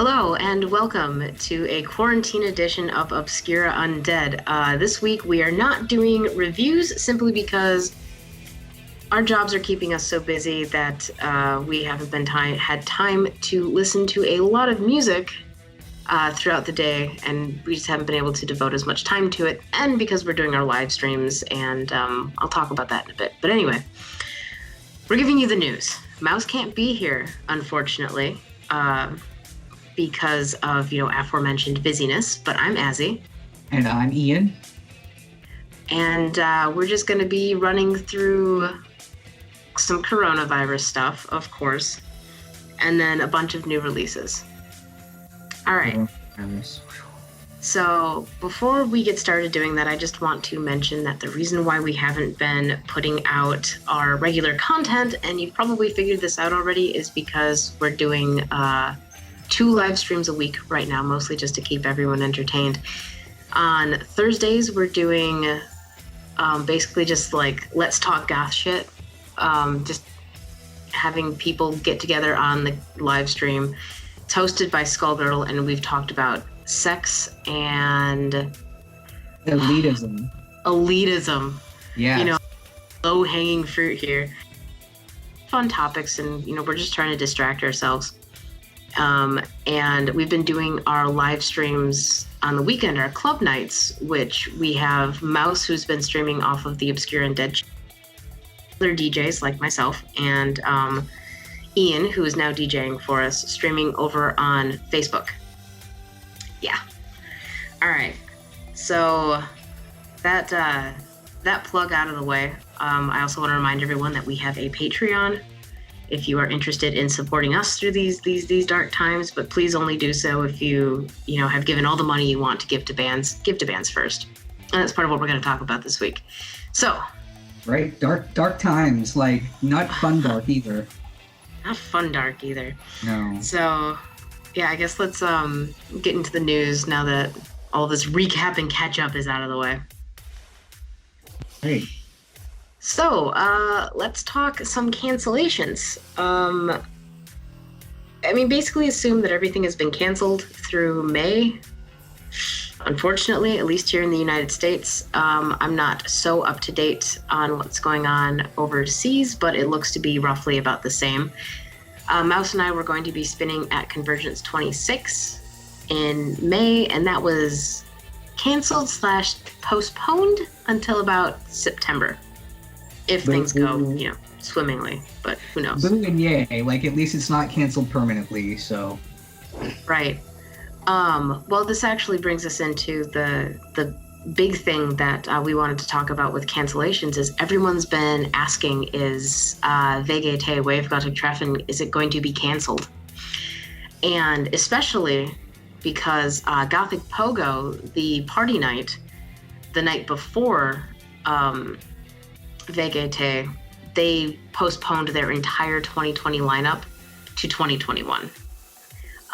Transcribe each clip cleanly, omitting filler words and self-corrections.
Hello and welcome to a quarantine edition of Obscura Undead. This week we are not doing reviews simply because our jobs are keeping us so busy that we haven't had time to listen to a lot of music throughout the day, and we just haven't been able to devote as much time to it, and because we're doing our live streams, and I'll talk about that in a bit. But anyway, we're giving you the news. Mouse can't be here, unfortunately, because of, aforementioned busyness, but I'm Azy. And I'm Ian. And we're just going to be running through some coronavirus stuff, of course, and then a bunch of new releases. All right. So before we get started doing that, I just want to mention that the reason why we haven't been putting out our regular content, and you've probably figured this out already, is because we're doing 2 live streams a week right now, mostly just to keep everyone entertained. On Thursdays, we're doing basically just like let's talk goth shit, just having people get together on the live stream. It's hosted by Skullgirdle, and we've talked about sex and elitism. Yeah. Low-hanging fruit here. Fun topics, and we're just trying to distract ourselves. And we've been doing our live streams on the weekend, our club nights, which we have Mouse, who's been streaming off of the Obscure Undead, other DJs like myself, and Ian, who is now DJing for us, streaming over on Facebook. Yeah. All right. So that plug out of the way. I also want to remind everyone that we have a Patreon if you are interested in supporting us through these dark times, but please only do so if you have given all the money you want to give to bands. Give to bands first. And that's part of what we're going to talk about this week. So, right, dark times, like not fun dark either. Not fun dark either. No. So, yeah, I guess let's get into the news now that all this recap and catch up is out of the way. Hey. So, let's talk some cancellations. Basically assume that everything has been canceled through May. Unfortunately, at least here in the United States, I'm not so up to date on what's going on overseas, but it looks to be roughly about the same. Mouse and I were going to be spinning at Convergence 26 in May, and that was canceled / postponed until about September. If things go, swimmingly, but who knows? Boo and yay, like at least it's not canceled permanently, so. Right. Well, this actually brings us into the big thing that we wanted to talk about with cancellations is everyone's been asking is VGT, Wave Gothic Treffen, is it going to be canceled? And especially because Gothic Pogo, the party night, the night before VGT, they postponed their entire 2020 lineup to 2021.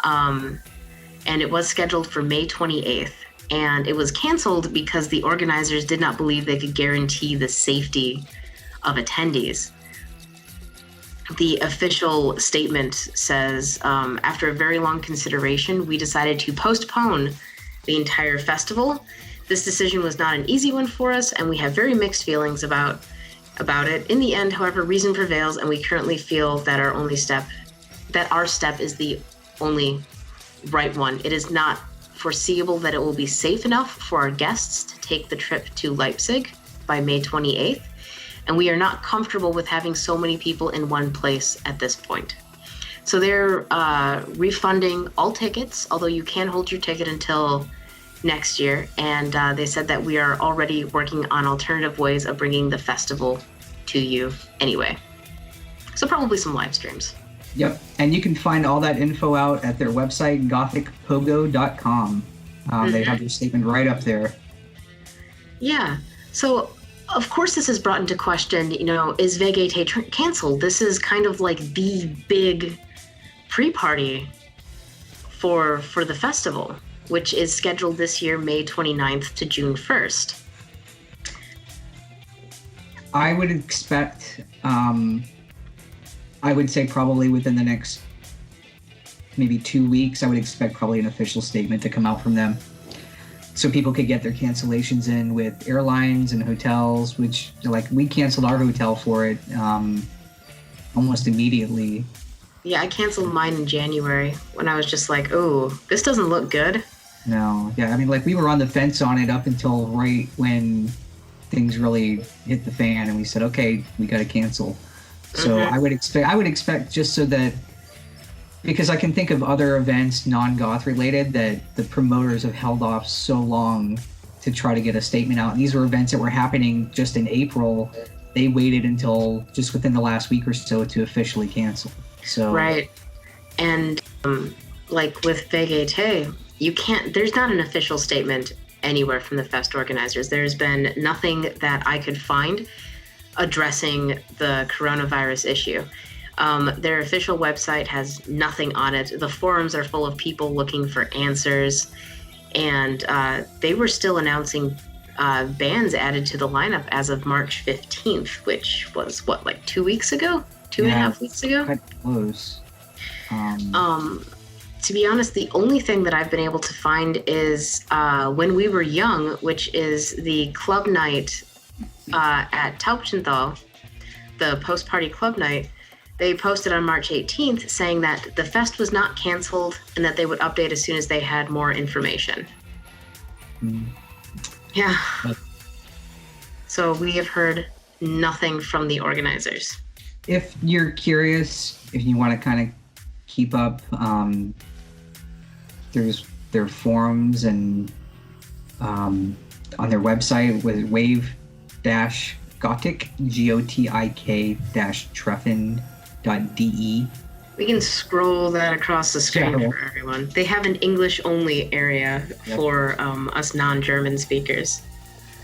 And it was scheduled for May 28th. And it was canceled because the organizers did not believe they could guarantee the safety of attendees. The official statement says, after a very long consideration, we decided to postpone the entire festival. This decision was not an easy one for us, and we have very mixed feelings about it. In the end, however, reason prevails, and we currently feel that our step is the only right one. It is not foreseeable that it will be safe enough for our guests to take the trip to Leipzig by May 28th, and we are not comfortable with having so many people in one place at this point. So they're refunding all tickets, although you can hold your ticket until next year, and they said that we are already working on alternative ways of bringing the festival to you anyway. So probably some live streams. Yep, and you can find all that info out at their website, gothicpogo.com. They have their statement right up there. Yeah, so of course this is brought into question, is VGT canceled? This is kind of like the big pre-party for the festival, which is scheduled this year, May 29th to June 1st. I would expect, I would say probably within the next maybe 2 weeks, I would expect probably an official statement to come out from them, so people could get their cancellations in with airlines and hotels, which, like, we canceled our hotel for it almost immediately. Yeah, I canceled mine in January when I was just like, oh, this doesn't look good. No, yeah, I mean, like, we were on the fence on it up until right when things really hit the fan, and we said, okay, we got to cancel. So I would expect just so that, because I can think of other events non-goth related that the promoters have held off so long to try to get a statement out. And these were events that were happening just in April. They waited until just within the last week or so to officially cancel. So right, and like with Vegete, you can't. There's not an official statement anywhere from the fest organizers. There's been nothing that I could find addressing the coronavirus issue. Their official website has nothing on it. The forums are full of people looking for answers, and they were still announcing bands added to the lineup as of March 15th, which was what, like 2 weeks ago? Two and a half weeks ago? Quite close. To be honest, the only thing that I've been able to find is When We Were Young, which is the club night at Taubchenthal, the post-party club night. They posted on March 18th saying that the fest was not canceled and that they would update as soon as they had more information. Yeah. So we have heard nothing from the organizers. If you're curious, if you want to kind of keep up, there's their forums and on their website with wave-gothic, GOTIK-treffen.de. We can scroll that across the screen for everyone. They have an English-only area for us non-German speakers.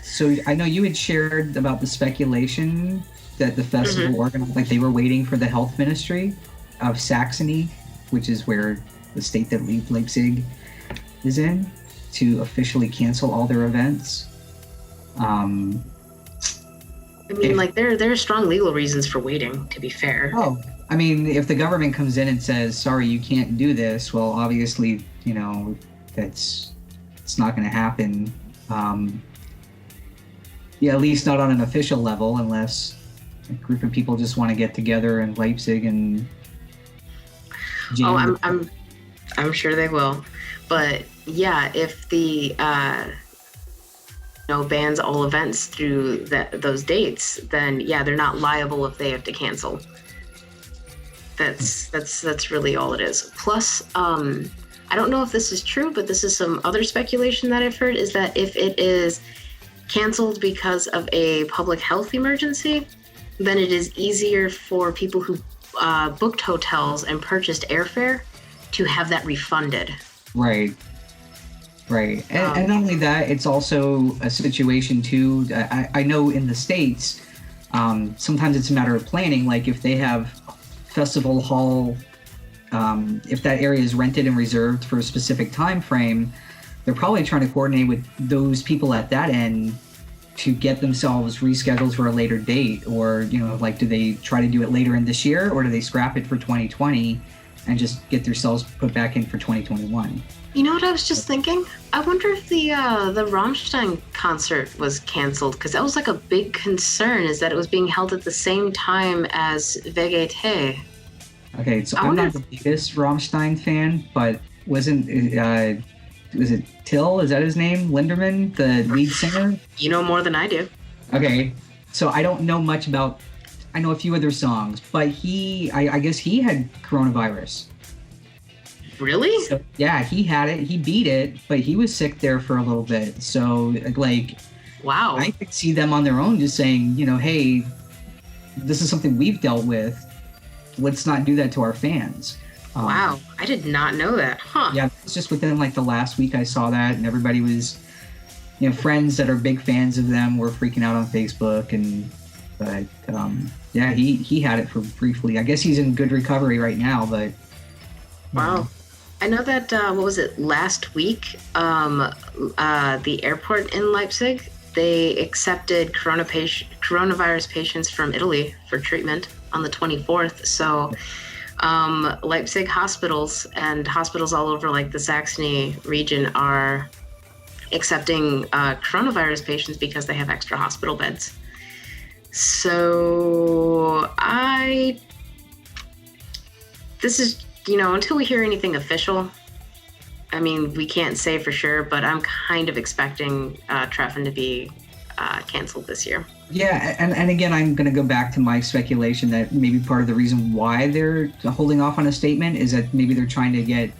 So I know you had shared about the speculation that the festival organized, like they were waiting for the health ministry of Saxony, which is where the state that Leipzig is in, to officially cancel all their events. I mean, like there are strong legal reasons for waiting, to be fair. Oh, I mean, if the government comes in and says, sorry, you can't do this, well, obviously, you know, it's not going to happen. Yeah, at least not on an official level, unless a group of people just want to get together in Leipzig and jam. Oh, I'm sure they will. But yeah, if the bans all events through those dates, then yeah, they're not liable if they have to cancel. That's really all it is. Plus, I don't know if this is true, but this is some other speculation that I've heard, is that if it is canceled because of a public health emergency, then it is easier for people who booked hotels and purchased airfare to have that refunded. Right. And not only that, it's also a situation too. I know in the States, sometimes it's a matter of planning. Like if they have festival hall, if that area is rented and reserved for a specific time frame, they're probably trying to coordinate with those people at that end to get themselves rescheduled for a later date. Or, like, do they try to do it later in this year, or do they scrap it for 2020 and just get themselves put back in for 2021? You know what I was just thinking? I wonder if the Rammstein concert was canceled, because that was like a big concern, is that it was being held at the same time as Vegete. Okay, so I'm not the biggest Rammstein fan, but was it Till? Is that his name? Linderman, the lead singer? You know more than I do. Okay, so I don't know much about. I know a few of their songs, but I guess he had coronavirus. Really? So, yeah, he had it. He beat it, but he was sick there for a little bit. So, like, wow, I could see them on their own just saying, hey, this is something we've dealt with. Let's not do that to our fans. Wow, I did not know that. Huh? Yeah, it's just within like the last week I saw that, and everybody was, friends that are big fans of them were freaking out on Facebook, but yeah, he had it for briefly. I guess he's in good recovery right now, but. Wow. I know that, what was it, last week, the airport in Leipzig, they accepted coronavirus patients from Italy for treatment on the 24th. So Leipzig hospitals and hospitals all over like the Saxony region are accepting coronavirus patients because they have extra hospital beds. So this is, until we hear anything official, I mean, we can't say for sure, but I'm kind of expecting Treffen to be canceled this year. Yeah, and again, I'm going to go back to my speculation that maybe part of the reason why they're holding off on a statement is that maybe they're trying to get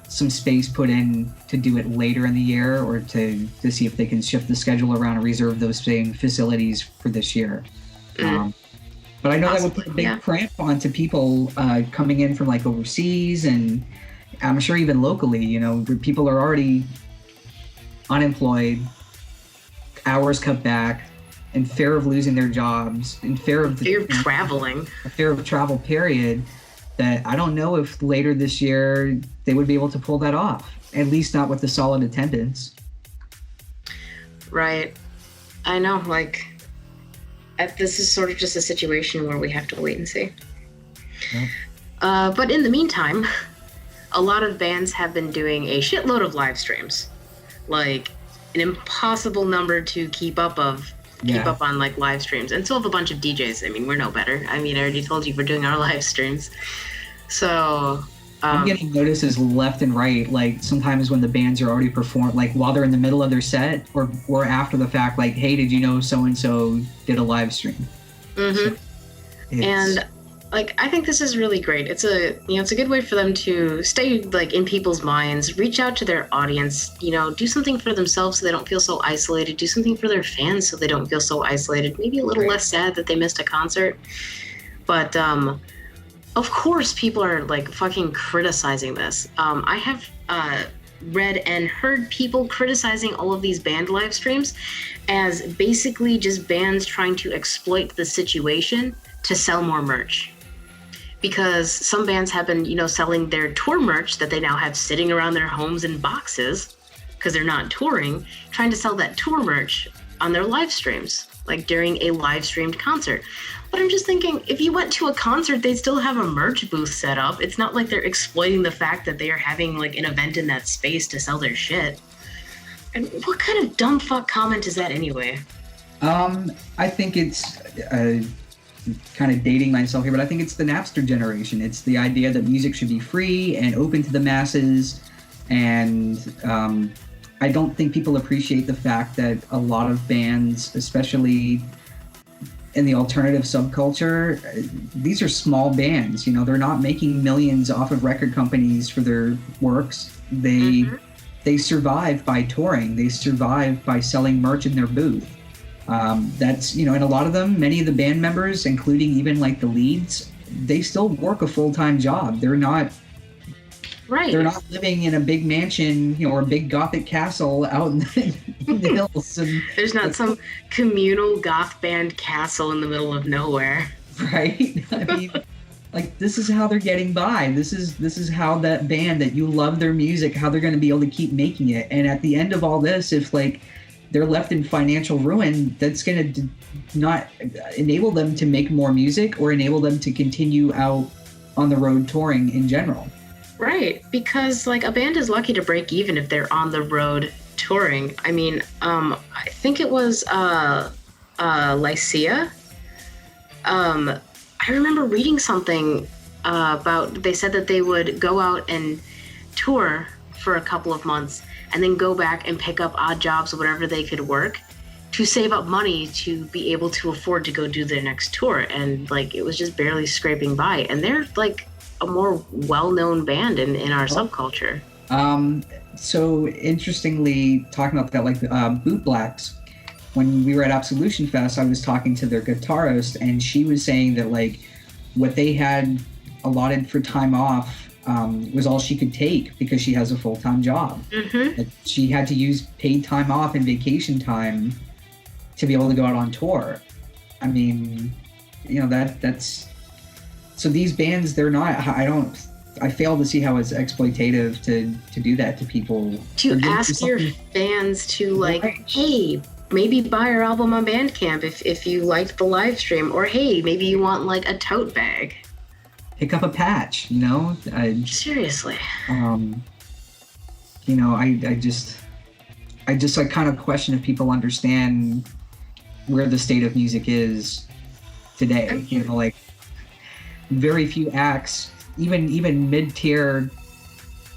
some space put in to do it later in the year, or to see if they can shift the schedule around and reserve those same facilities for this year. But I know that would put a big cramp onto people coming in from like overseas, and I'm sure even locally, people are already unemployed, hours cut back, in fear of losing their jobs, in fear of traveling, a fear of travel period, that I don't know if later this year they would be able to pull that off, at least not with the solid attendance. Right. I know, this is sort of just a situation where we have to wait and see. Yeah. But in the meantime, a lot of bands have been doing a shitload of live streams, like an impossible number to keep up on like live streams, and so have a bunch of DJs. I mean, we're no better. I mean, I already told you we're doing our live streams. So I'm getting notices left and right, like sometimes when the bands are already performed, like while they're in the middle of their set, or after the fact, like, hey, did you know so and so did a live stream? So and I think this is really great. It's a good way for them to stay like in people's minds, reach out to their audience, do something for themselves so they don't feel so isolated, do something for their fans so they don't feel so isolated, maybe a little less sad that they missed a concert. But of course people are like fucking criticizing this. I have read and heard people criticizing all of these band live streams as basically just bands trying to exploit the situation to sell more merch. Because some bands have been, selling their tour merch that they now have sitting around their homes in boxes because they're not touring, trying to sell that tour merch on their live streams, like during a live streamed concert. But I'm just thinking, if you went to a concert, they'd still have a merch booth set up. It's not like they're exploiting the fact that they are having like an event in that space to sell their shit. And what kind of dumb fuck comment is that anyway? I think it's kind of dating myself here, but I think it's the Napster generation. It's the idea that music should be free and open to the masses, and I don't think people appreciate the fact that a lot of bands, especially in the alternative subculture, these are small bands. They're not making millions off of record companies for their works. They survive by touring. They survive by selling merch in their booth. That's, and a lot of them, many of the band members, including even like the leads, they still work a full-time job. They're not living in a big mansion, or a big Gothic castle out in the hills. And there's not some communal goth band castle in the middle of nowhere. Right? I mean, like, this is how they're getting by. This is how that band that you love their music, how they're going to be able to keep making it. And at the end of all this, if like they're left in financial ruin, that's going to not enable them to make more music or enable them to continue out on the road touring in general. Right, because like a band is lucky to break even if they're on the road touring. I mean, I think it was Lycia. I remember reading something about, they said that they would go out and tour for a couple of months and then go back and pick up odd jobs or whatever they could work to save up money to be able to afford to go do their next tour. And like, it was just barely scraping by. And they're like a more well-known band in our subculture. So interestingly, talking about that, like Boot Blacks, when we were at Absolution Fest, I was talking to their guitarist, and she was saying that like what they had allotted for time off was all she could take because she has a full-time job. Mm-hmm. Like, she had to use paid time off and vacation time to be able to go out on tour. I mean, that's so these bands, they're not, I fail to see how it's exploitative to do that to people. To ask your fans to like, right, hey, maybe buy our album on Bandcamp if you liked the live stream, or hey, maybe you want like a tote bag. pick up a patch, you know? Seriously. You know, I just like kind of question if people understand where the state of music is today. You know, like very few acts, even mid-tier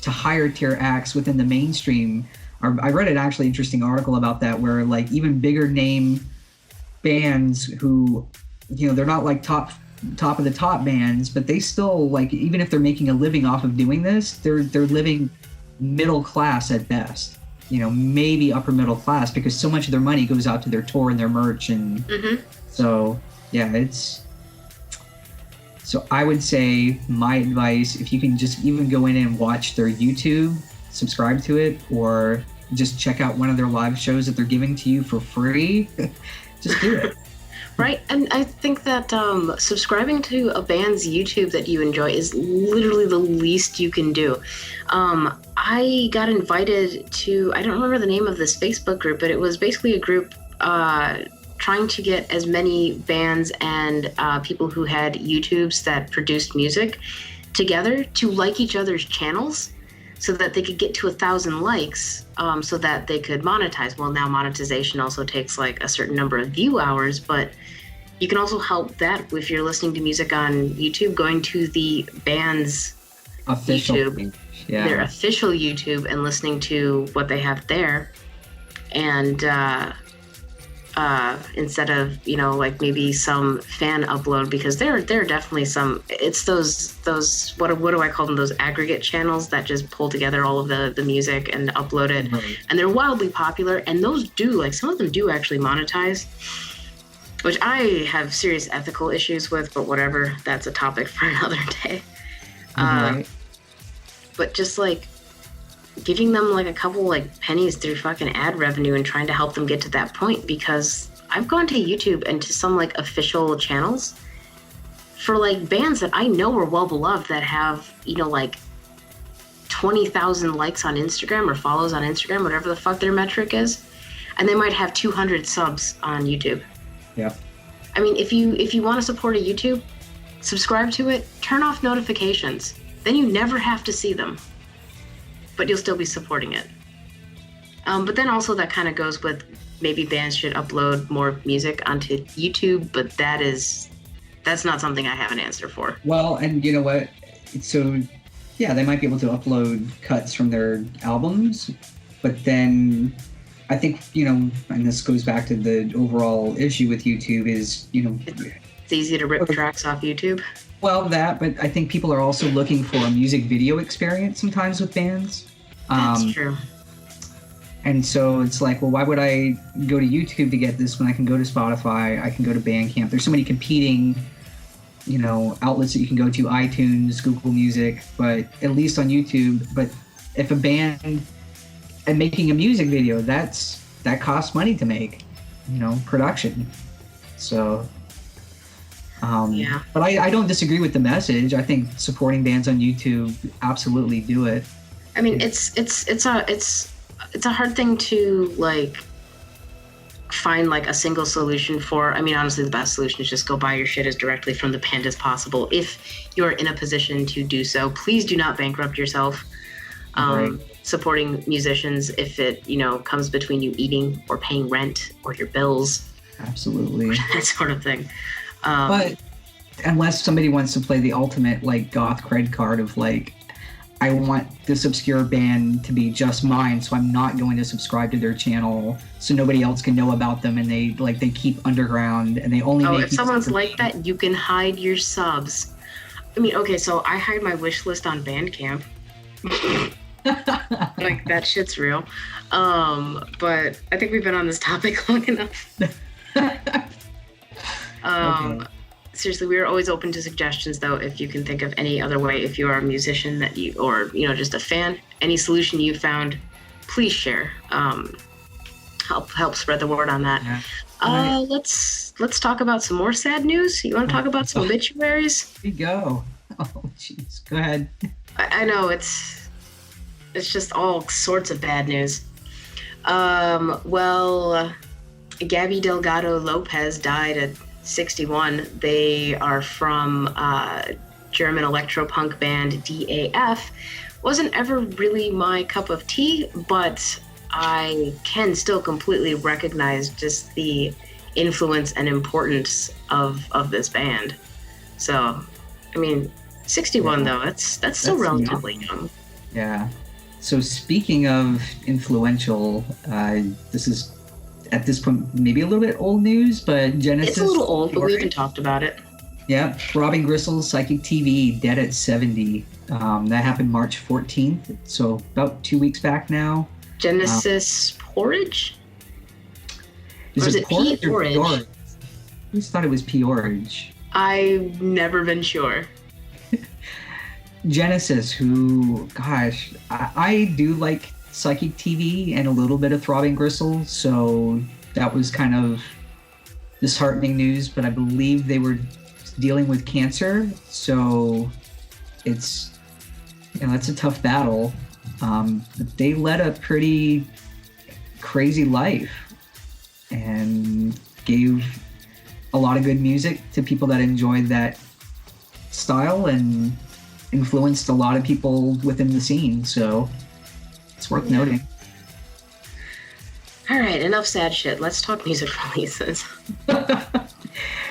to higher tier acts within the mainstream I read an actually interesting article about that, where like even bigger name bands who, you know, they're not like top of the top bands, but they still, like, even if they're making a living off of doing this, they're living middle class at best, you know, maybe upper middle class, because so much of their money goes out to their tour and their merch. And so yeah, so I would say my advice, if you can just even go in and watch their YouTube, subscribe to it, or just check out one of their live shows that they're giving to you for free, just do it. Right, and I think that subscribing to a band's YouTube that you enjoy is literally the least you can do. I got invited to, I don't remember the name of this Facebook group, but it was basically a group trying to get as many bands and people who had YouTubes that produced music together to like each other's channels so that they could get to 1,000 likes so that they could monetize. Well, now monetization also takes like a certain number of view hours, but you can also help that if you're listening to music on YouTube, going to the band's official YouTube, their official YouTube, and listening to what they have there. And instead of, you know, like maybe some fan upload, because there are definitely some, it's those what do I call them, those aggregate channels that just pull together all of the music and upload it. Right. And they're wildly popular, and those do, like, some of them do actually monetize, which I have serious ethical issues with, but whatever, that's a topic for another day. Right. But just like giving them like a couple like pennies through fucking ad revenue and trying to help them get to that point, because I've gone to YouTube and to some like official channels for like bands that I know are well beloved that have, you know, like 20,000 likes on Instagram or follows on Instagram, whatever the fuck their metric is, and they might have 200 subs on YouTube. Yeah. I mean, if you want to support a YouTube, subscribe to it, turn off notifications, then you never have to see them, but you'll still be supporting it. But then also that kind of goes with maybe bands should upload more music onto YouTube, but that's not something I have an answer for. Well, and you know what? So yeah, they might be able to upload cuts from their albums, but then I think, you know, and this goes back to the overall issue with YouTube is, you know, it's easy to rip tracks off YouTube. Well, that, but I think people are also looking for a music video experience sometimes with bands. That's true. And so it's like, well, why would I go to YouTube to get this when I can go to Spotify, I can go to Bandcamp? There's so many competing, you know, outlets that you can go to, iTunes, Google Music, but at least on YouTube. But if a band and making a music video, that costs money to make, you know, production. So yeah. But I don't disagree with the message. I think supporting bands on YouTube, absolutely do it. I mean, it's a hard thing to like find like a single solution for. I mean, honestly, the best solution is just go buy your shit as directly from the band as possible. If you're in a position to do so, please do not bankrupt yourself. Right. Supporting musicians, if it, you know, comes between you eating or paying rent or your bills. Absolutely. That sort of thing. But unless somebody wants to play the ultimate like goth cred card of like, I want this obscure band to be just mine, so I'm not going to subscribe to their channel so nobody else can know about them, and they keep underground and they only make. If someone's like that, you can hide your subs. I mean, okay, so I hide my wish list on Bandcamp. Like, that shit's real. But I think we've been on this topic long enough. Okay. Seriously, we are always open to suggestions, though. If you can think of any other way, if you are a musician that you, or, you know, just a fan, any solution you found, please share. Help spread the word on that. Yeah. Let's talk about some more sad news. You want to talk about some obituaries? Here we go. Oh, jeez. Go ahead. I know it's just all sorts of bad news. Well, Gabby Delgado Lopez died at 61. They are from German electropunk band DAF wasn't ever really my cup of tea, but I can still completely recognize just the influence and importance of this band. So, I mean, 61 though, that's still relatively young. Yeah. So speaking of influential, this is at this point maybe a little bit old news, but Genesis. It's a little old, but we haven't talked about it. Yeah, Throbbing Gristle's Psychic TV, dead at 70. That happened March 14th, so about 2 weeks back now. Genesis Porridge? Is it Porridge or Porridge? I always thought it was Porridge. I've never been sure. Genesis, who, gosh, I do like Psychic TV and a little bit of Throbbing Gristle, so that was kind of disheartening news, but I believe they were dealing with cancer, so it's, that's a tough battle. But they led a pretty crazy life and gave a lot of good music to people that enjoyed that style and influenced a lot of people within the scene, so it's worth noting. All right, enough sad shit. Let's talk music releases.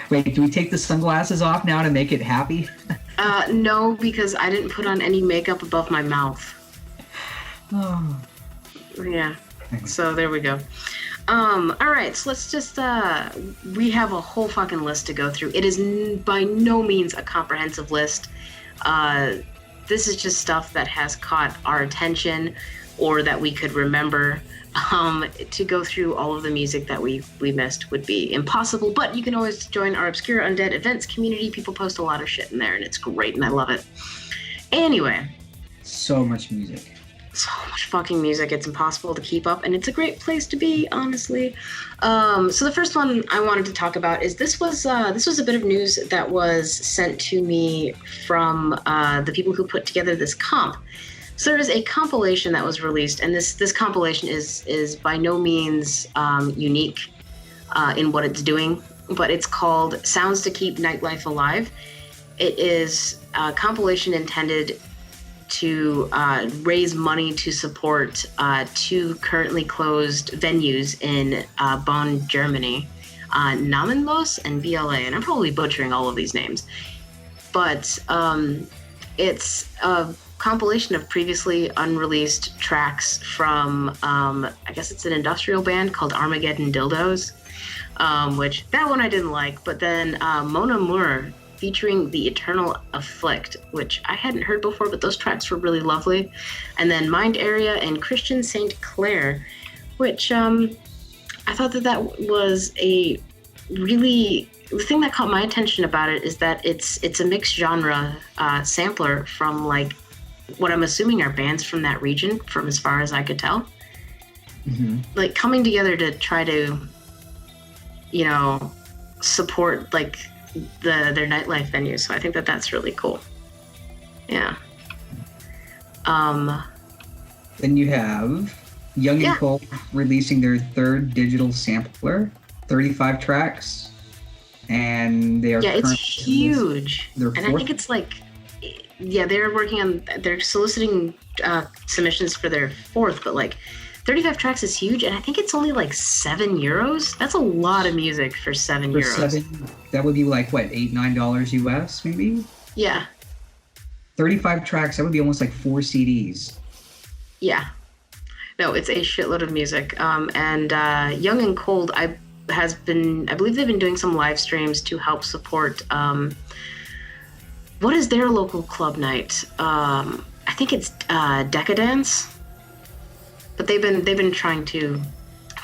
Wait, do we take the sunglasses off now to make it happy? No, because I didn't put on any makeup above my mouth. Oh. Yeah, so there we go. All right, so let's just, we have a whole fucking list to go through. It is by no means a comprehensive list. This is just stuff that has caught our attention or that we could remember. To go through all of the music that we missed would be impossible, but you can always join our Obscure Undead Events community. People post a lot of shit in there, and it's great, and I love it. Anyway. So much music. So much fucking music. It's impossible to keep up, and it's a great place to be, honestly. So the first one I wanted to talk about is this was a bit of news that was sent to me from the people who put together this comp. So there is a compilation that was released, and this compilation is by no means unique in what it's doing, but it's called Sounds to Keep Nightlife Alive. It is a compilation intended to raise money to support two currently closed venues in Bonn, Germany, Namenlos and BLA, and I'm probably butchering all of these names, but it's a compilation of previously unreleased tracks from, I guess it's an industrial band called Armageddon Dildos, which that one I didn't like, but then Mon Amour featuring The Eternal Afflict, which I hadn't heard before, but those tracks were really lovely. And then Mind Area and Christian St. Clair, which I thought that was a really... The thing that caught my attention about it is that it's a mixed genre sampler from like what I'm assuming are bands from that region, from as far as I could tell. Mm-hmm. Like coming together to try to, support like their nightlife venues. So I think that's really cool. Yeah. Then you have Young and Cold releasing their third digital sampler, 35 tracks, and they are it's huge. And I think it's like, they're soliciting submissions for their fourth, but like 35 tracks is huge, and I think it's only like €7. That's a lot of music for €7. That would be like what, $8-9 US maybe? Yeah. 35 tracks, that would be almost like 4 CDs. Yeah. No, it's a shitload of music. And Young and Cold, I believe they've been doing some live streams to help support. What is their local club night? I think it's Decadence. But they've been trying to,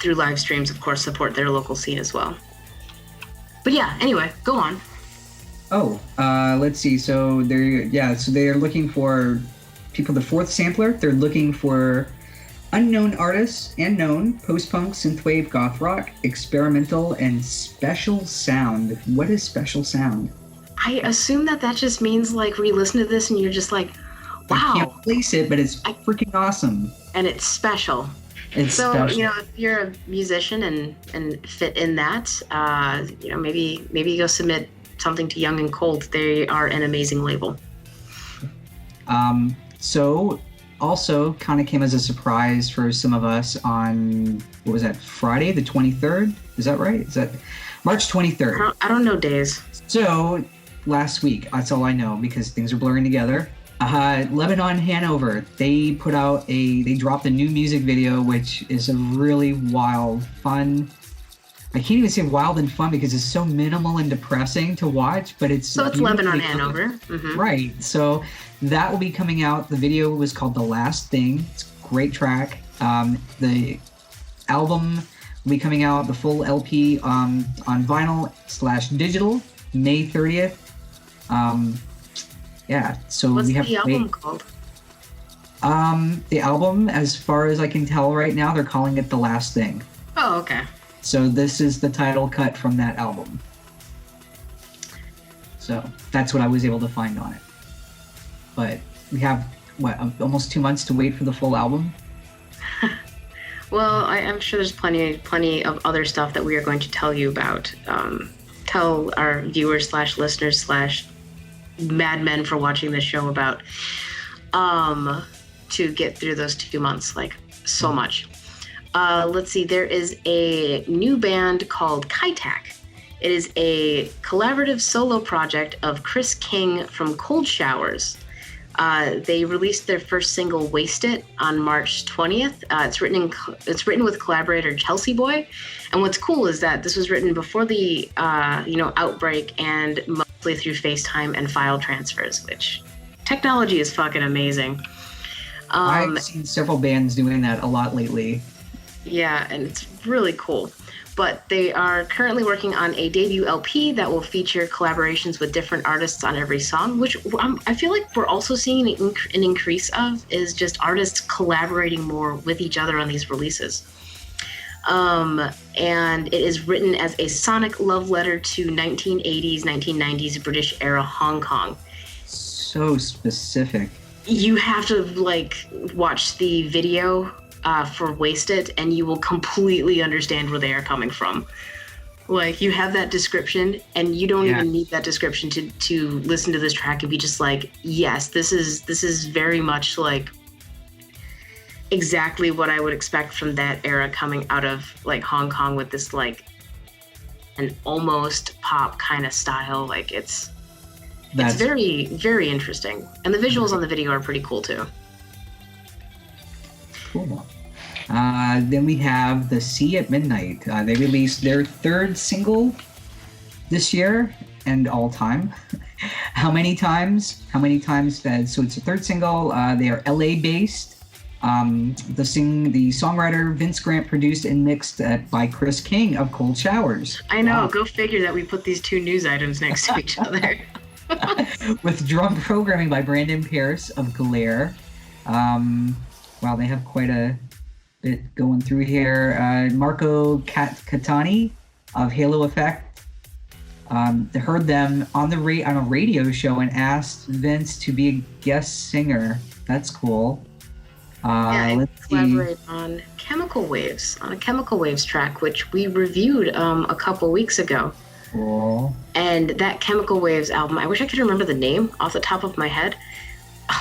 through live streams, of course, support their local scene as well. But yeah, anyway, go on. Oh, let's see. So they're looking for people. The fourth sampler, they're looking for unknown artists and known post-punk, synthwave, goth rock, experimental, and special sound. What is special sound? I assume that just means like we listen to this and you're just like, wow. I can't place it, but it's freaking awesome. And it's special. So, if you're a musician and fit in that, maybe you go submit something to Young and Cold. They are an amazing label. So also kind of came as a surprise for some of us on, what was that, Friday the 23rd? Is that right? Is that March 23rd? I don't know days. So last week, that's all I know because things are blurring together. Lebanon Hanover, they dropped a new music video, which is a really wild, fun. I can't even say wild and fun because it's so minimal and depressing to watch, but it's Lebanon Hanover. Mm-hmm. Right. So that will be coming out. The video was called The Last Thing. It's a great track. The album will be coming out, the full LP, on vinyl/digital, May 30th. Yeah, so what's we have the album called? The album, as far as I can tell right now, they're calling it The Last Thing. Oh, okay. So this is the title cut from that album. So that's what I was able to find on it. But we have, almost 2 months to wait for the full album? Well, I'm sure there's plenty of other stuff that we are going to tell you about. Tell our viewers / listeners / madmen for watching this show about, to get through those 2 months, like so much. Let's see, there is a new band called Kaitak. It is a collaborative solo project of Chris King from Cold Showers. They released their first single, Waste It, on March 20th. It's written with collaborator Chelsea Boy. And what's cool is that this was written before the outbreak and mostly through FaceTime and file transfers, which technology is fucking amazing. I've seen several bands doing that a lot lately. Yeah, and it's really cool. But they are currently working on a debut LP that will feature collaborations with different artists on every song, which I feel like we're also seeing an increase of, is just artists collaborating more with each other on these releases. And it is written as a sonic love letter to 1980s, 1990s British era Hong Kong. So specific. You have to watch the video for Waste It, and you will completely understand where they are coming from. Like, you have that description, and you don't even need that description to listen to this track and be just like, yes, this is very much like exactly what I would expect from that era coming out of like Hong Kong, with this like an almost pop kind of style. Like it's very, very interesting, and the visuals on the video are pretty cool too. Cool. Then we have The Sea at Midnight. They released their third single this year and all time. How many times? So it's a third single. They are LA based. The songwriter Vince Grant produced and mixed by Chris King of Cold Showers. I know. Wow. Go figure that we put these two news items next to each other. With drum programming by Brandon Pierce of Glare. Wow, they have quite a bit going through here. Marco Catani of Halo Effect. Heard them on a radio show and asked Vince to be a guest singer. That's cool. I collaborate on Chemical Waves, on a Chemical Waves track, which we reviewed a couple weeks ago. Cool. And that Chemical Waves album, I wish I could remember the name off the top of my head.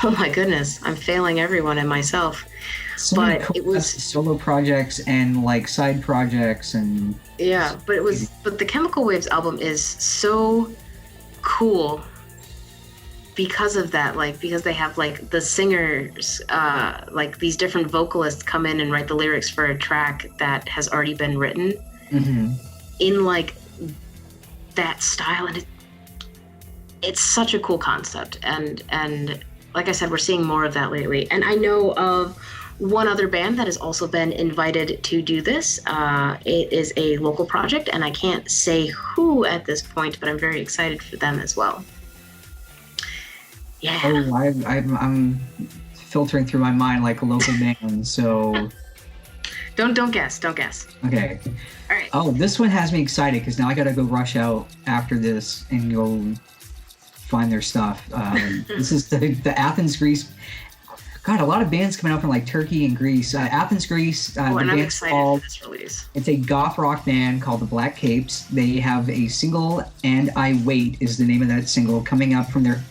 Oh my goodness, I'm failing everyone and myself. But it was solo projects and like side projects and but the Chemical Waves album is so cool because of that, because they have the singers, these different vocalists come in and write the lyrics for a track that has already been written in that style, and it's such a cool concept, and like I said, we're seeing more of that lately. And I know of one other band that has also been invited to do this. It is a local project, and I can't say who at this point, but I'm very excited for them as well. Yeah. Oh, I'm filtering through my mind like a local band, so... Don't guess. Okay. All right. Oh, this one has me excited because now I gotta go rush out after this and go find their stuff. This is the Athens, Greece. God, a lot of bands coming out from Turkey and Greece. Athens, Greece. The and I'm band's excited called, for this release. It's a goth rock band called the Black Capes. They have a single, And I Wait is the name of that single, coming out from their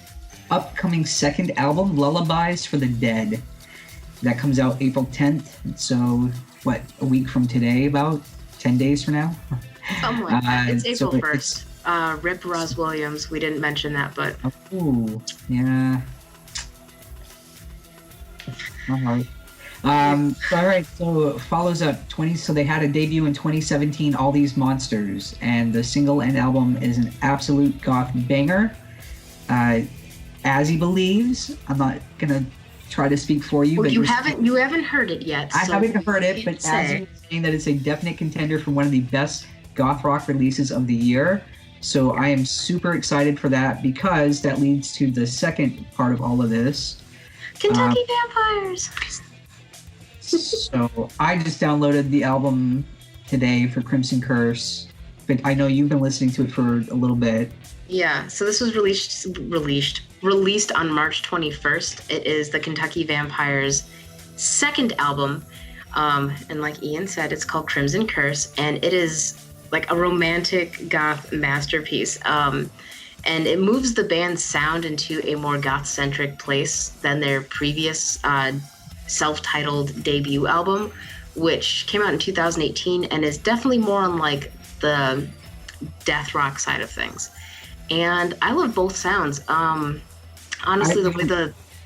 upcoming second album, Lullabies for the Dead. That comes out April 10th. So, what, a week from today, about 10 days from now? Something like that. It's April so 1st. Rip Roz Williams. We didn't mention that, but... Oh, yeah. All right. All right, so it follows up so they had a debut in 2017, All These Monsters, and the single and album is an absolute goth banger. Azy believes, I'm not gonna try to speak for you, well, but you haven't heard it yet. I haven't heard it, but Azy is saying that it's a definite contender for one of the best goth rock releases of the year. So I am super excited for that, because that leads to the second part of all of this. Kentucky Vampires. So I just downloaded the album today for Crimson Curse, but I know you've been listening to it for a little bit. Yeah, so this was released on March 21st. It is the Kentucky Vampires' second album, and like Ian said, it's called Crimson Curse, and it is like a romantic goth masterpiece. And it moves the band's sound into a more goth-centric place than their previous self-titled debut album, which came out in 2018 and is definitely more on like the death rock side of things. And I love both sounds. Honestly, the way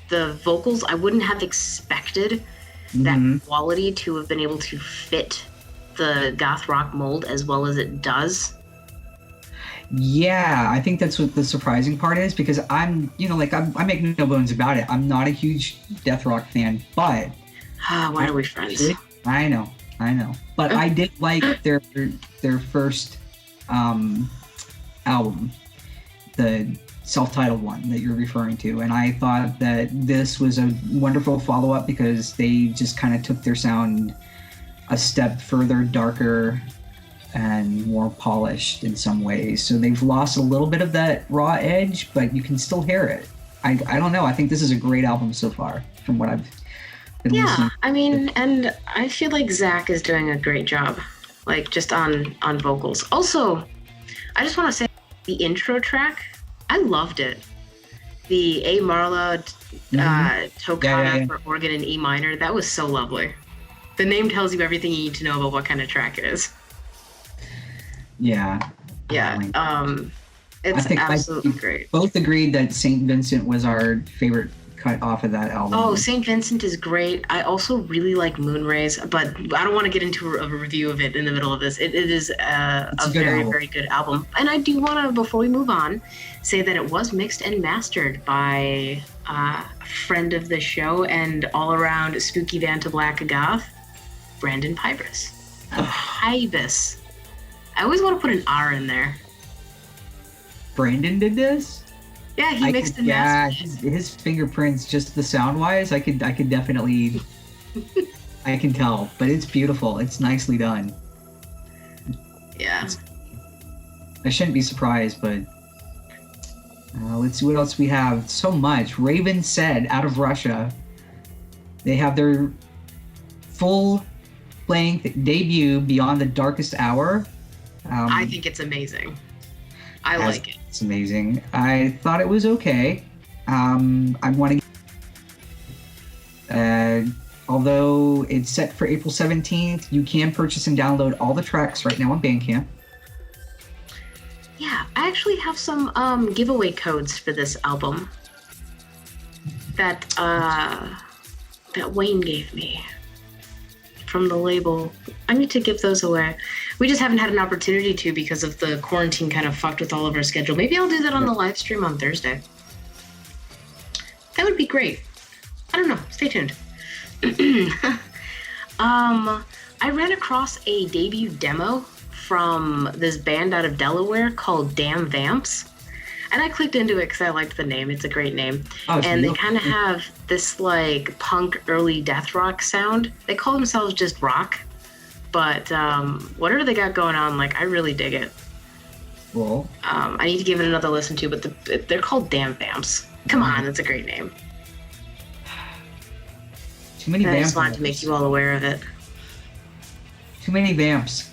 the vocals, I wouldn't have expected that quality to have been able to fit the goth rock mold as well as it does. Yeah, I think that's what the surprising part is, because I'm making no bones about it. I'm not a huge death rock fan, but why are we friends? I know. But I did like their first album, the self-titled one that you're referring to, and I thought that this was a wonderful follow-up, because they just kind of took their sound a step further, darker and more polished in some ways. So they've lost a little bit of that raw edge, but you can still hear it. I don't know. I think this is a great album so far from what I've been listening to. I mean, and I feel like Zach is doing a great job, like just on vocals. Also, I just want to say the intro track, I loved it. The A. Marla toccata for organ in E minor, that was so lovely. The name tells you everything you need to know about what kind of track it is. Yeah. It's absolutely great. Both agreed that St. Vincent was our favorite cut off of that album. Oh, St. Vincent is great. I also really like Moonrays, but I don't want to get into a review of it in the middle of this. It is a very, very good album. And I do want to, before we move on, say that it was mixed and mastered by a friend of the show and all-around spooky Vanta Black goth, Brandon Pybus. Pybus. I always want to put an R in there. Brandon did this? Yeah, he mixed and mastered. Yeah, his fingerprints, just the sound-wise, I could definitely, I can tell. But it's beautiful. It's nicely done. Yeah. I shouldn't be surprised, but let's see what else we have. So much. Raven Said, out of Russia. They have their full-length debut, Beyond the Darkest Hour. I think it's amazing. I like it. It's amazing. I thought it was okay. I want to... although it's set for April 17th, you can purchase and download all the tracks right now on Bandcamp. Yeah, I actually have some giveaway codes for this album that Wayne gave me from the label. I need to give those away. We just haven't had an opportunity to because of the quarantine kind of fucked with all of our schedule. Maybe I'll do that on the live stream on Thursday. That would be great. I don't know. Stay tuned. I ran across a debut demo from this band out of Delaware called Damn Vamps. And I clicked into it because I liked the name. It's a great name. And they kind of have this like punk early death rock sound. They call themselves just rock. But whatever they got going on, like, I really dig it. Cool. I need to give it another listen to, but they're called Damn Vamps. Come on, that's a great name. Too many vamps. I just wanted to make you all aware of it. Too many vamps.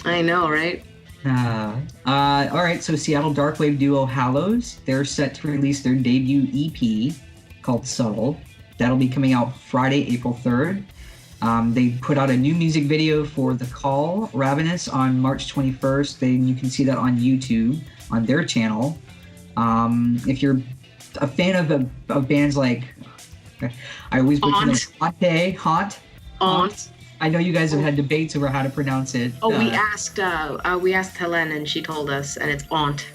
I know, right? All right, so Seattle darkwave duo Hallows, they're set to release their debut EP called Subtle. That'll be coming out Friday, April 3rd. They put out a new music video for The Call, Ravenous, on March 21st. You can see that on YouTube, on their channel. If you're a fan of bands like, I always butcher them, Haunt. I know you guys have had debates over how to pronounce it. Oh, we asked Helen, and she told us, and it's Aunt.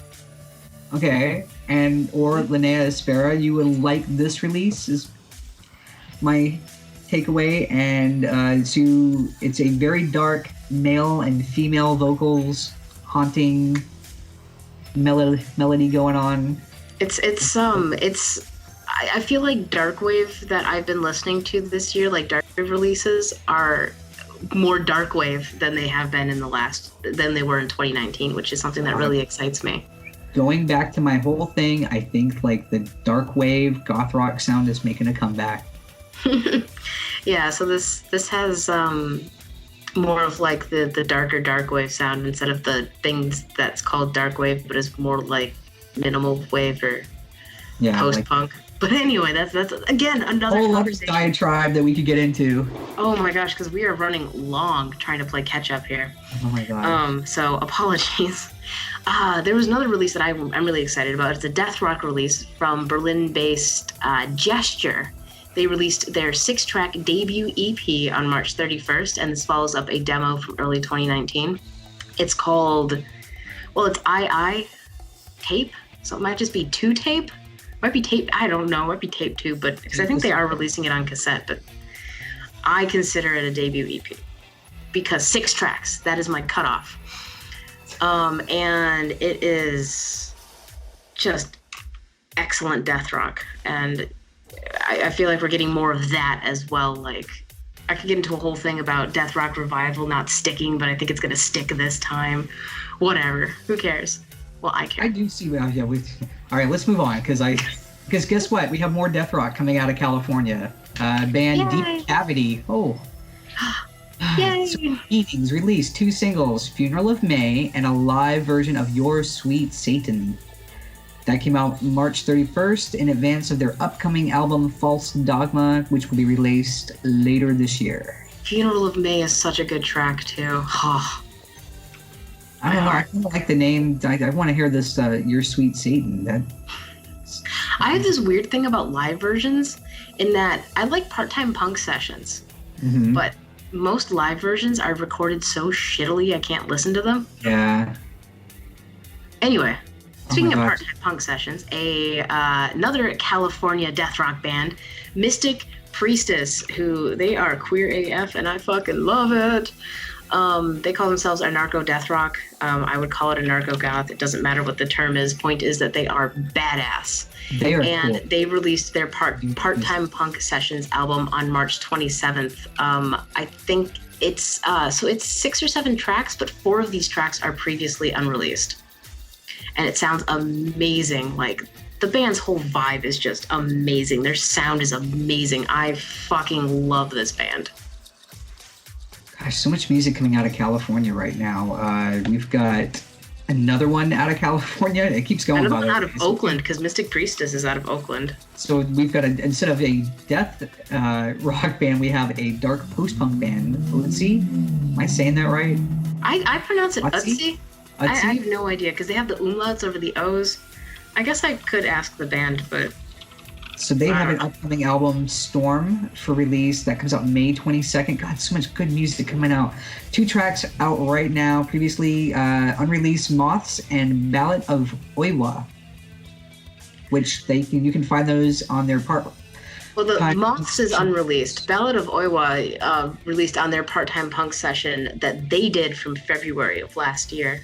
Okay, or Linnea Aspera, you will like this release, is my takeaway. And so it's a very dark male and female vocals, haunting melody going on. I feel like darkwave that I've been listening to this year, like darkwave releases, are more darkwave than they have been than they were in 2019, which is something that really excites me. Going back to my whole thing, I think like the darkwave goth rock sound is making a comeback. Yeah, so this has more of like the darker darkwave sound instead of the things that's called darkwave, but it's more like minimal wave or post-punk. But anyway, that's again another whole other diatribe that we could get into. Oh my gosh, because we are running long trying to play catch up here. Oh my god. So apologies. There was another release that I'm really excited about. It's a death rock release from Berlin-based Gesture. They released their 6-track debut EP on March 31st, and this follows up a demo from early 2019. It's called, it's II Tape, so it might just be 2 Tape. Might be tape. I don't know. Might be tape 2, but because I think they are releasing it on cassette. But I consider it a debut EP because 6 tracks. That is my cutoff. And it is just excellent death rock, and I feel like we're getting more of that as well. Like, I could get into a whole thing about death rock revival not sticking, but I think it's gonna stick this time. Whatever. Who cares? Well, I care. I do see. All right, let's move on because guess what? We have more death rock coming out of California. Band Yay. Deep Cavity. Oh. Yay! So Meetings released 2 singles, Funeral of May and a live version of Your Sweet Satan. That came out March 31st in advance of their upcoming album False Dogma, which will be released later this year. Funeral of May is such a good track too. I don't know. I kind of like the name. I want to hear this Your Sweet Satan. I have this weird thing about live versions in that I like part-time punk sessions, but most live versions are recorded so shittily I can't listen to them. Yeah. Anyway, speaking of part-time punk sessions, another California death rock band, Mystic Priestess, who they are queer AF and I fucking love it. They call themselves anarcho death rock. I would call it anarcho goth. It doesn't matter what the term is. Point is that they are badass. They are and cool. They released their part-time punk sessions album on March 27th. I think it's 6 or 7 tracks, but 4 of these tracks are previously unreleased. And it sounds amazing. Like, the band's whole vibe is just amazing. Their sound is amazing. I fucking love this band. Gosh, so much music coming out of California right now. We've got another one out of California. It keeps going. Another one out of Oakland, because Mystic Priestess is out of Oakland. So we've got instead of a death rock band, we have a dark post-punk band. Azy? Am I saying that right? I pronounce it Azy. I Azy? have no idea, because they have the umlauts over the O's. I guess I could ask the band, but... So they have an upcoming album, Storm, for release. That comes out May 22nd. God, so much good music coming out. 2 tracks out right now. Previously unreleased, Moths and Ballad of Oiwa, which you can find those on their part. Well, the Moths is unreleased. Ballad of Oiwa released on their part-time punk session that they did from February of last year.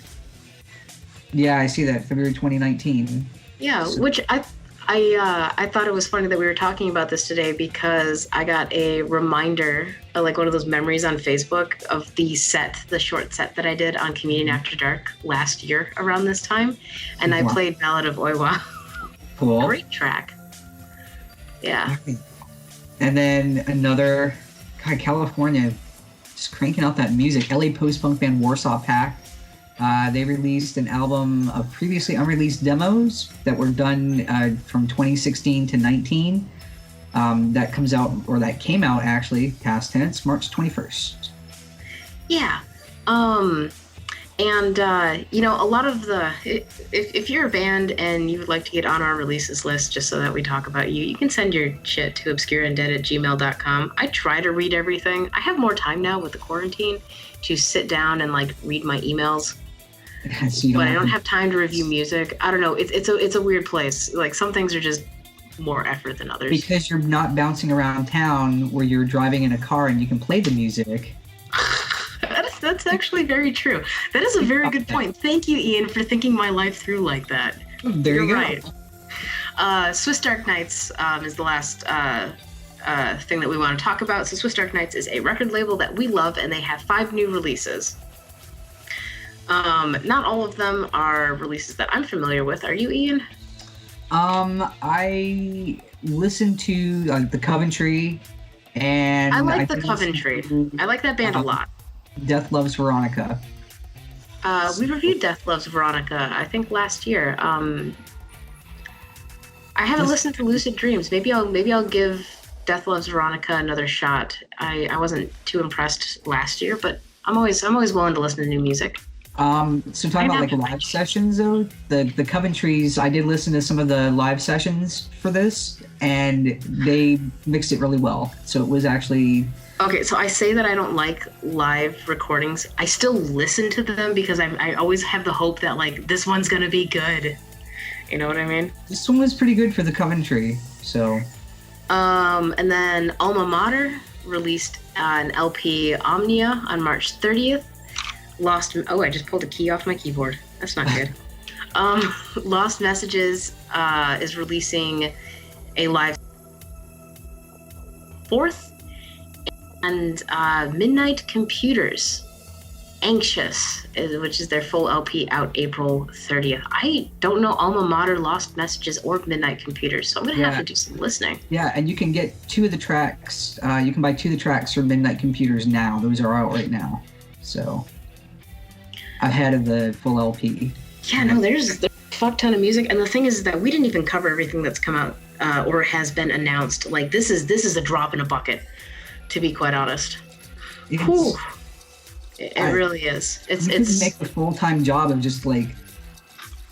Yeah, I see that, February 2019. Yeah, which I thought it was funny that we were talking about this today because I got a reminder, like one of those memories on Facebook of the short set that I did on Comedian After Dark last year around this time. And I played Ballad of Oiwa. Cool. Great track. Yeah. And then another, California, just cranking out that music. LA post-punk band Warsaw Pact. They released an album of previously unreleased demos that were done from 2016 to 19. That comes out, or that came out actually, past tense, March 21st. Yeah. And a lot of if you're a band and you would like to get on our releases list just so that we talk about you, you can send your shit to obscureundead@gmail.com. I try to read everything. I have more time now with the quarantine to sit down and like read my emails. So but I don't have time to review music. I don't know. It's a weird place. Like some things are just more effort than others. Because you're not bouncing around town where you're driving in a car and you can play the music. That's actually very true. That is a very good point. Thank you, Ian, for thinking my life through like that. There you go. Right. Swiss Dark Nights is the last thing that we want to talk about. So Swiss Dark Nights is a record label that we love, and they have 5 new releases. Not all of them are releases that I'm familiar with. Are you, Ian? I listened to the Coventry, and I like the Coventry. I like that band a lot. Death Loves Veronica. We reviewed Death Loves Veronica, I think last year. I haven't listened to Lucid Dreams. Maybe I'll give Death Loves Veronica another shot. I wasn't too impressed last year, but I'm always willing to listen to new music. So talking about like live sessions though, the Coventrys, I did listen to some of the live sessions for this, and they mixed it really well. So it was actually okay. So I say that I don't like live recordings. I still listen to them because I always have the hope that like this one's gonna be good. You know what I mean? This one was pretty good for the Coventry. So. And then Alma Mater released an LP Omnia on March 30th. I just pulled a key off my keyboard. That's not good. Lost Messages is releasing a live 4th, and Midnight Computers Anxious, which is their full LP, out April 30th. I don't know Alma Mater, Lost Messages, or Midnight Computers, so I'm gonna have to do some listening. Yeah, and you can get 2 of the tracks. You can buy 2 of the tracks from Midnight Computers now. Those are out right now. So ahead of the full LP. Yeah, no, there's a fuck ton of music, and the thing is that we didn't even cover everything that's come out or has been announced. Like this is a drop in a bucket, to be quite honest. It really is. It's make a full-time job of just like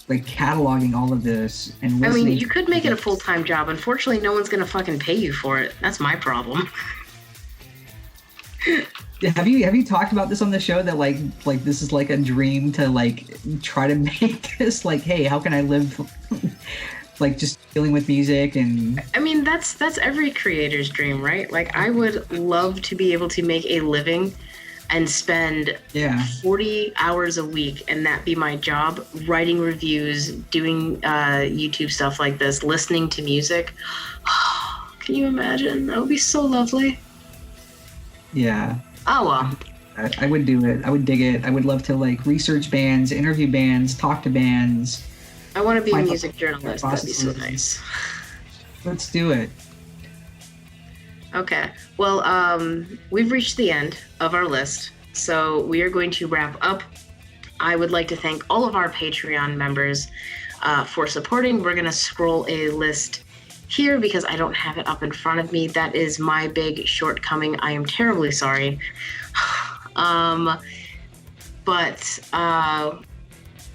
cataloging all of this and listening. I mean, you could make it a full-time job. Unfortunately, no one's gonna fucking pay you for it. That's my problem. Have you talked about this on the show that like this is like a dream to like try to make this like, hey, how can I live like just dealing with music? And I mean that's every creator's dream, right? Like I would love to be able to make a living and spend 40 hours a week and that be my job, writing reviews, doing YouTube stuff like this, listening to music. Can you imagine? That would be so lovely. Yeah. Oh well. I would do it. I would dig it. I would love to like research bands, interview bands, talk to bands. I want to be a music journalist. That'd be so nice. Let's do it. Okay. Well, we've reached the end of our list, so we are going to wrap up. I would like to thank all of our Patreon members for supporting. We're going to scroll a list here because I don't have it up in front of me. That is my big shortcoming. I am terribly sorry. But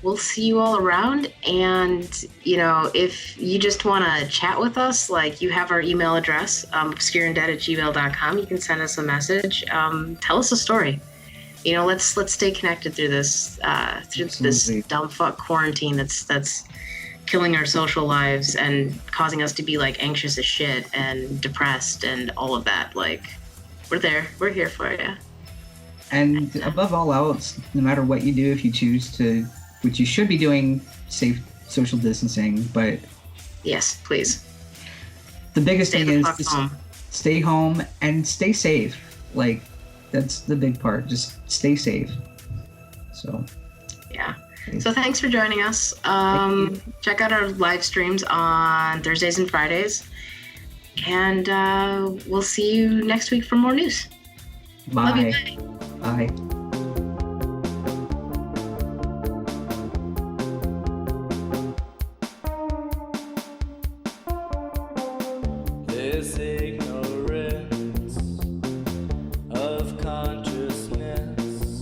we'll see you all around. And, you know, if you just want to chat with us, like you have our email address, obscureanddead@gmail.com. You can send us a message. Tell us a story. You know, let's stay connected through this dumb fuck quarantine that's killing our social lives and causing us to be like anxious as shit and depressed and all of that. Like, we're there. We're here for you. And above all else, no matter what you do, if you choose to, which you should be doing, safe social distancing, but yes, please. The biggest thing is to stay home and stay safe. Like, that's the big part. Just stay safe. So, yeah. So thanks for joining us. Check out our live streams on Thursdays and Fridays. And we'll see you next week for more news. Bye. Love you. Bye. Bye. से